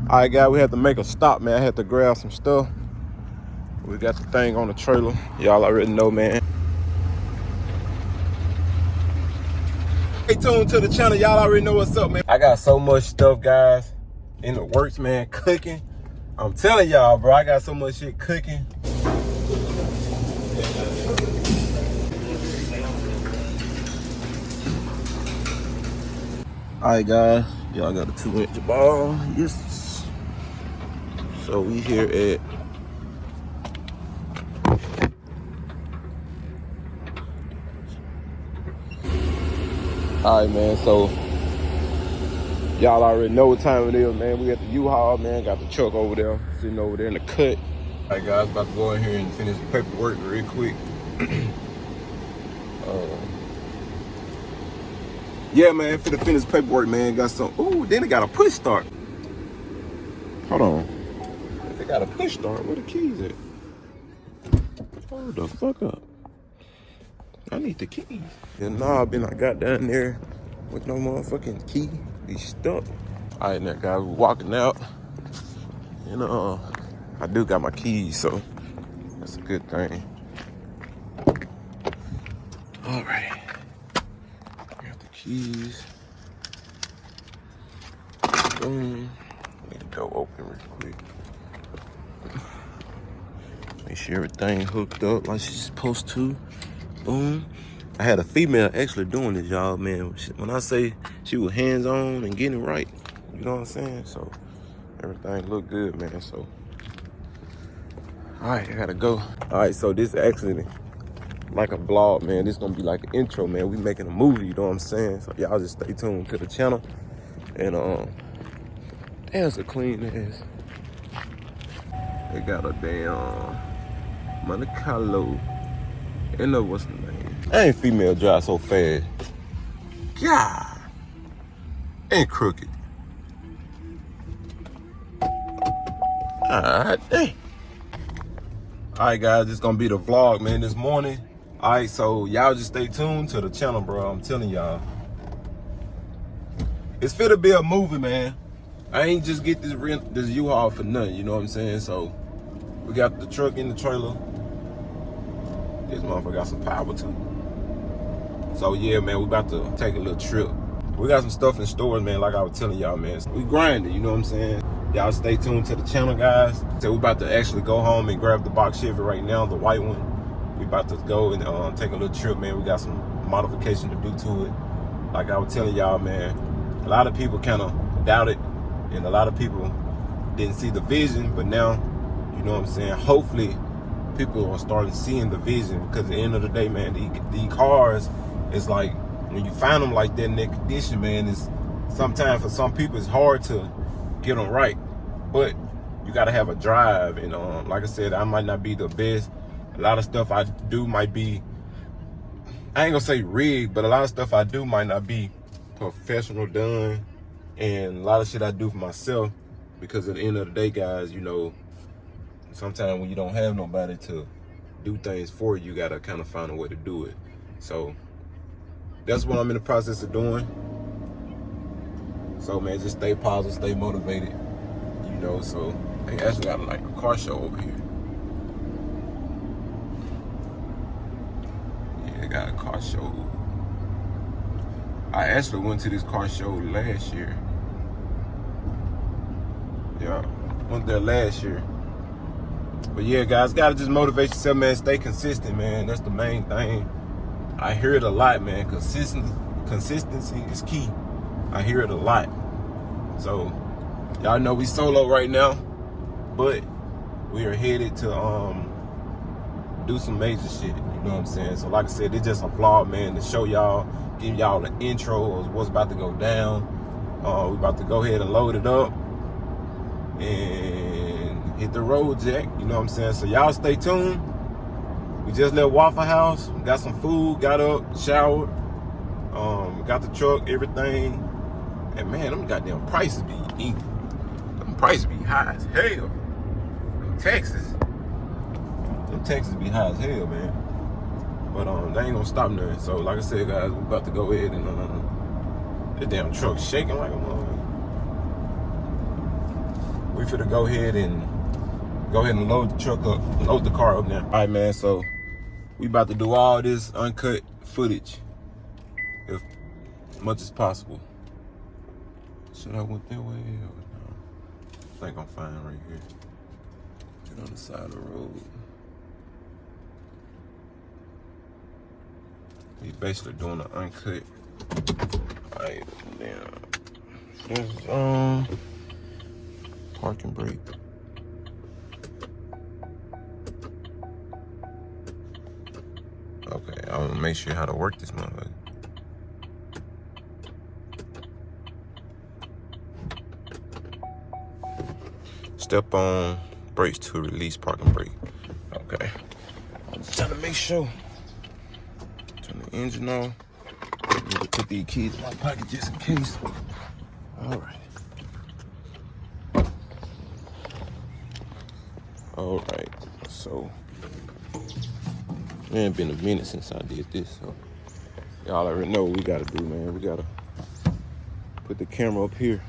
All right, guys, we had to make a stop, man. I had to grab some stuff. We got the thing on the trailer. Y'all already know, man. Stay tuned to the channel. Y'all already know what's up, man. I got so much stuff, guys, in the works, man, cooking. I'm telling y'all, bro, I got so much shit cooking. All right, guys, y'all got a 2-inch ball. Yes. So we here at all right, man. So y'all already know what time it is, man. We at the U-Haul, man. Got the truck over there, sitting over there in the cut. All right, guys, about to go in here and finish the paperwork real quick. Yeah, man, for the finished paperwork, man. Got some. Ooh, then it got a push start. Hold on. They got a push start. Where the keys at? Hold the fuck up. I need the keys. The knob I got down there with no motherfucking key. Be stuck. All right, now, guys, we're walking out. And I do got my keys, so that's a good thing. All right. Got the keys. Boom. Need the door open real quick. Make sure everything hooked up like she's supposed to. Boom. I had a female actually doing this, y'all, man. When I say she was hands-on and getting it right, you know what I'm saying? So everything looked good, man. So, all right, I gotta go. All right, so this actually like a vlog, man. This gonna be like an intro, man. We making a movie, you know what I'm saying? So y'all just stay tuned to the channel. And there's a clean ass. They got a damn Monte Carlo. And what's the name? I ain't female drive so fast. God. Ain't crooked. Alright, dang. Alright, guys, this gonna be the vlog, man, this morning. Alright, so y'all just stay tuned to the channel, bro. I'm telling y'all. It's fit to be a movie, man. I ain't just get this U-Haul for nothing, you know what I'm saying? So we got the truck in the trailer. This motherfucker got some power too. So yeah, man, we about to take a little trip. We got some stuff in stores, man, like I was telling y'all, man. We grinding, you know what I'm saying? Y'all stay tuned to the channel, guys. So we about to actually go home and grab the box Chevy right now, the white one. We about to go and take a little trip, man. We got some modification to do to it. Like I was telling y'all, man, a lot of people kind of doubted, and a lot of people didn't see the vision, but now, you know what I'm saying? Hopefully, people are starting seeing the vision, because at the end of the day, man, these cars, it's like when you find them like that in that condition, man, it's sometimes for some people it's hard to get them right, but you got to have a drive. And like I said, I might not be the best. A lot of stuff I do might be, I ain't gonna say rigged, but a lot of stuff I do might not be professional done, and a lot of shit I do for myself, because at the end of the day, guys, you know, sometimes when you don't have nobody to do things for you, you gotta kind of find a way to do it. So that's what I'm in the process of doing. So man, just stay positive, stay motivated, you know. So they actually got like a car show over here. Yeah, they got a car show. I actually went to this car show last year. Yeah, went there last year. But yeah, guys, gotta just motivate yourself, man. Stay consistent, man. That's the main thing. I hear it a lot, man. Consistency is key. I hear it a lot. So y'all know we solo right now, but we are headed to do some major shit. You know what I'm saying? So like I said, it's just a vlog, man, to show y'all, give y'all the intro of what's about to go down. We about to go ahead and load it up and hit the road, Jack. You know what I'm saying? So y'all stay tuned. We just left Waffle House, got some food, got up, showered, got the truck, everything. And man, them goddamn prices be eating. Them prices be high as hell. Them Texas be high as hell, man. But they ain't gonna stop nothing. So like I said, guys, we about to go ahead and that damn truck shaking like a motherfucker. finna go ahead and load the truck up, load the car up now. All right, man, so we about to do all this uncut footage as much as possible. Should I went that way or no? I think I'm fine right here. Get on the side of the road. We basically doing an uncut. All right, now there's parking brake. Okay, I want to make sure how to work this motherfucker. Step on brakes to release parking brake. Okay. I'm just trying to make sure. Turn the engine on. Need to put these keys in my pocket just in case. All right. All right. So, it ain't been a minute since I did this, so y'all already know what we gotta do, man. We gotta put the camera up here.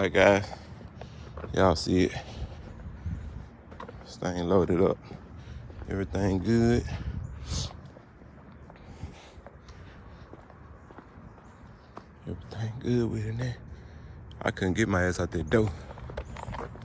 right, guys. Y'all see it. This thing loaded up. Everything good. Everything good with it now. I couldn't get my ass out that door.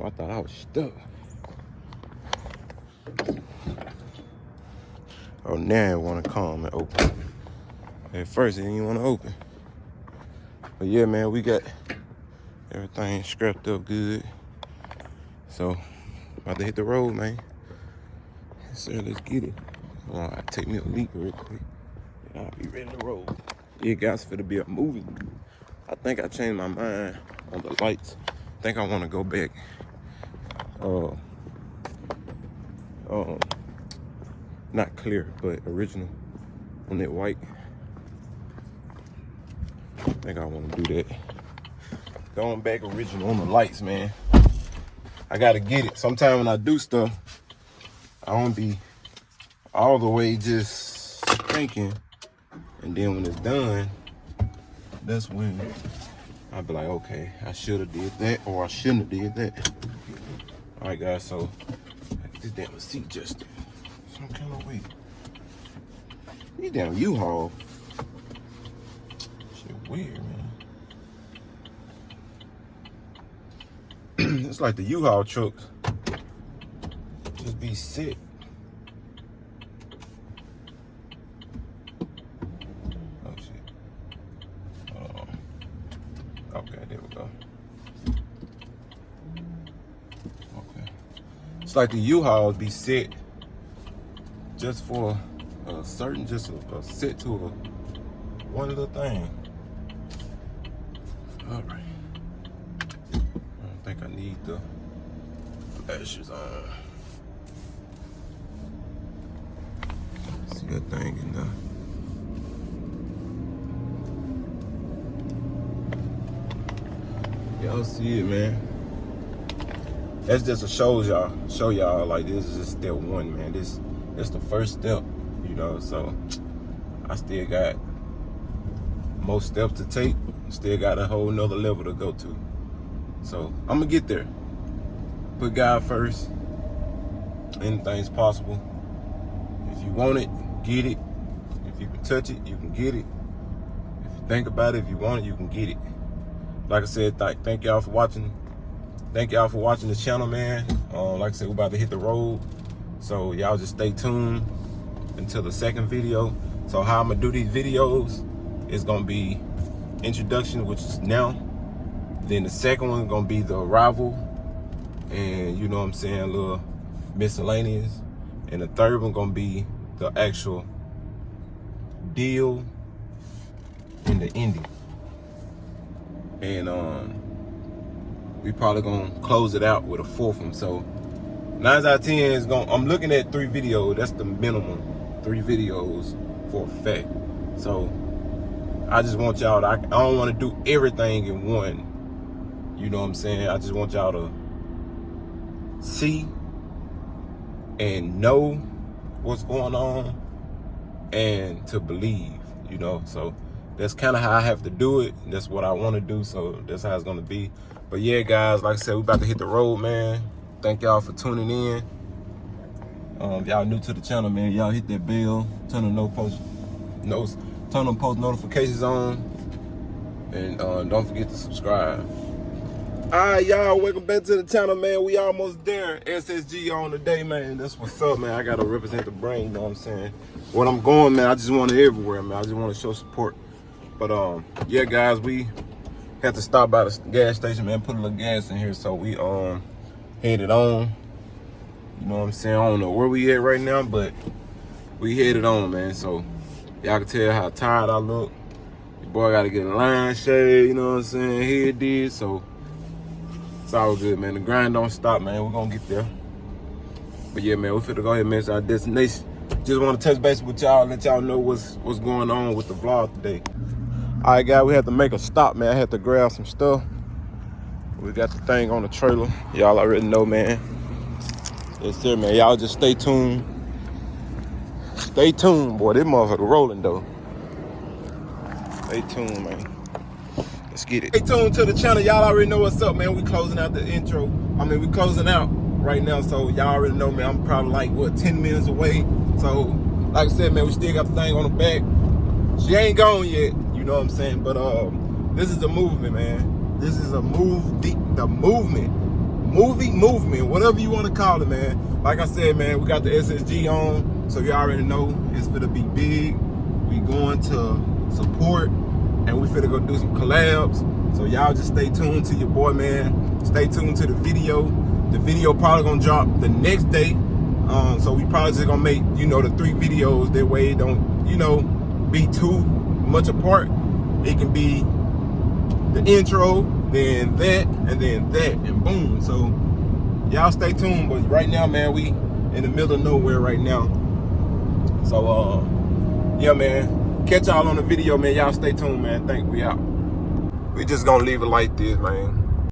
I thought I was stuck. Oh, now it want to come and open. At first, it didn't want to open. But yeah, man, we got everything scrapped up good. So, about to hit the road, man. Yes, sir, let's get it. I'll take me a leak real quick. And I'll be ready to roll. Yeah, guys, finna be a movie. I think I changed my mind on the lights. I think I want to go back. Not clear, but original on that white. I think I want to do that. Going back original on the lights, man. I gotta get it. Sometimes when I do stuff, I don't be all the way just thinking, and then when it's done, that's when I'll be like, okay, I should have did that, or I shouldn't have did that. All right, guys, so I get this damn seat adjusted some kind of way. These damn U-Haul. Shit weird, man. It's like the U-Haul trucks just be sick. Oh, shit. Okay, there we go. Okay. It's like the U-Hauls be set just for a certain, just a set to one little thing. All right. I don't think I need the flashes on. See that thing in there. Y'all see it, man. That's just to show y'all like this is just step one, man. This the first step, you know, so I still got more steps to take. Still got a whole nother level to go to. So I'm gonna get there. Put God first. Anything's possible. If you want it, get it. If you can touch it, you can get it. If you think about it, if you want it, you can get it. Like I said, thank y'all for watching. Thank y'all for watching the channel, man. Like I said, we're about to hit the road. So y'all just stay tuned until the second video. So how I'm gonna do these videos is gonna be introduction, which is now. Then the second one is gonna be the arrival. And you know what I'm saying, a little miscellaneous. And the third one gonna be the actual deal and the ending. And we probably gonna close it out with a fourth one. So 9 out of 10 is I'm looking at 3 videos. That's the minimum. 3 videos for a fact. So I just want y'all to, I don't want to do everything in one. You know what I'm saying? I just want y'all to see and know what's going on and to believe, you know. So that's kind of how I have to do it. That's what I want to do. So that's how it's going to be. But yeah, guys, like I said, we about to hit the road, man. Thank y'all for tuning in. If y'all new to the channel, man, y'all hit that bell, turn them post notifications on, and don't forget to subscribe. All right, y'all, welcome back to the channel, man. We almost there. SSG on the day, man. That's what's up, man. I gotta represent the brand, you know what I'm saying? When I'm going, man, I just want it everywhere, man. I just want to show support. But yeah, guys, we had to stop by the gas station, man, put a little gas in here, so we headed on. You know what I'm saying? I don't know where we at right now, but we headed on, man. So y'all can tell how tired I look. Your boy got to get a line shade, you know what I'm saying? Here it is, so it's all good, man. The grind don't stop, man. We're going to get there. But yeah, man, we finna go ahead and mention our destination. Just want to touch base with y'all, let y'all know what's going on with the vlog today. All right, guys, we had to make a stop, man. I had to grab some stuff. We got the thing on the trailer. Y'all already know, man. Yes, sir, man. Y'all just stay tuned. Stay tuned, boy. This motherfucker rolling, though. Stay tuned, man. Let's get it. Stay tuned to the channel. Y'all already know what's up, man. We closing out the intro. We closing out right now, so y'all already know, man. I'm probably like, what, 10 minutes away. So, like I said, man, we still got the thing on the back. She ain't gone yet, you know what I'm saying? But this is a movement, man. This is a movement, whatever you want to call it, man. Like I said, man, we got the SSG on, so you already know it's gonna be big. We going to support, and we finna go do some collabs. So y'all just stay tuned to your boy, man. Stay tuned to the video. The video probably gonna drop the next day. So we probably just gonna make, you know, the 3 videos. That way it don't, you know, be too much apart. It can be the intro, then that, and then that, and boom. So y'all stay tuned. But right now, man, we in the middle of nowhere right now. So yeah, man. Catch y'all on the video, man. Y'all stay tuned, man. We out. We just gonna leave it like this, man.